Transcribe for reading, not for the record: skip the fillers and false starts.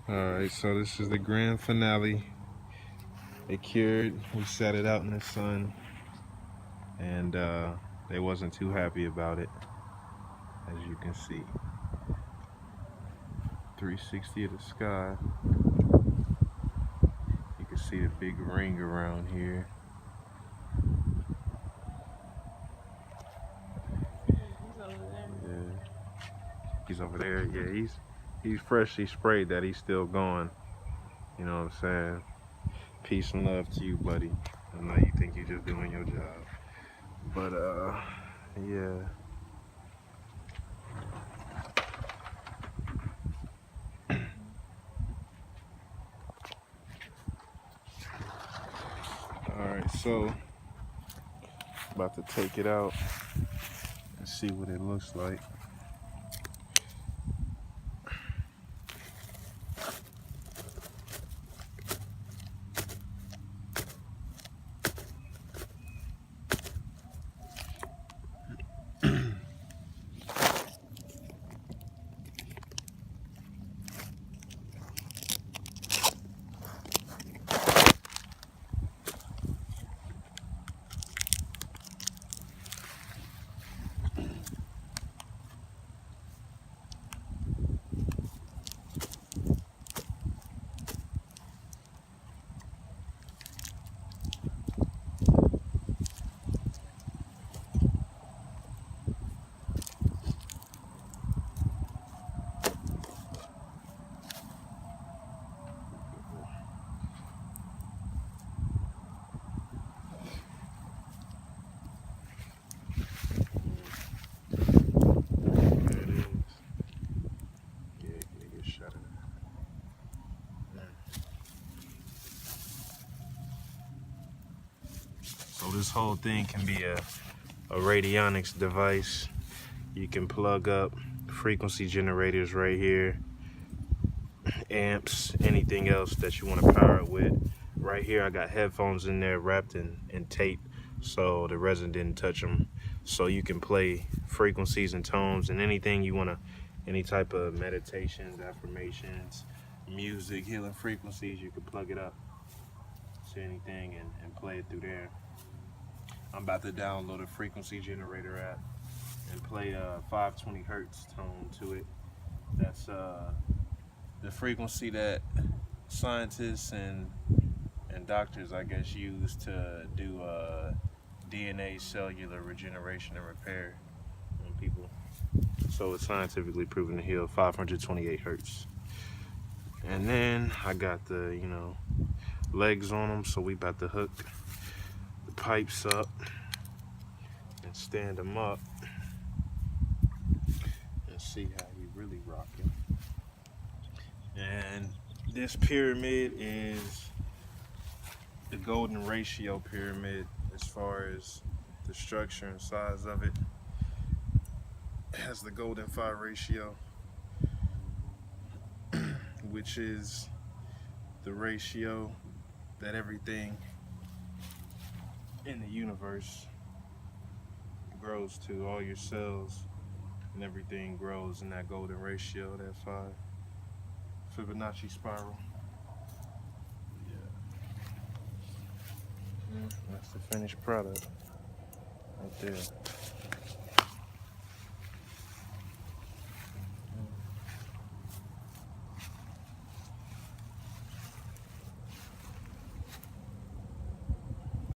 Alright, so this is the grand finale. They cured, we set it out in the sun, and they wasn't too happy about it, as you can see. 360 of the sky. You can see the big ring around here. He's over there. Yeah, he's freshly sprayed that. He's still going. You know what I'm saying? Peace and love to you, buddy. I know you think you're just doing your job, but yeah. All right, so about to take it out and see what it looks like. So this whole thing can be a radionics device. You can plug up frequency generators right here, amps, anything else that you want to power it with. Right here I got headphones in there wrapped in tape so the resin didn't touch them. So you can play frequencies and tones and anything you want to, any type of meditations, affirmations, music, healing frequencies, you can plug it up to anything and play it through there. I'm about to download a frequency generator app and play a 520 hertz tone to it. That's the frequency that scientists and doctors, I guess, use to do DNA cellular regeneration and repair on people. So it's scientifically proven to heal 528 hertz. And then I got the, you know, legs on them, so we about to hook the pipes up and stand them up and see how he really rocking. And this pyramid is the golden ratio pyramid as far as the structure and size of it. It has the golden 5 ratio, which is the ratio that everything in the universe grows to. All your cells and everything grows in that golden ratio, that 5 Fibonacci spiral. Yeah. That's the finished product right there.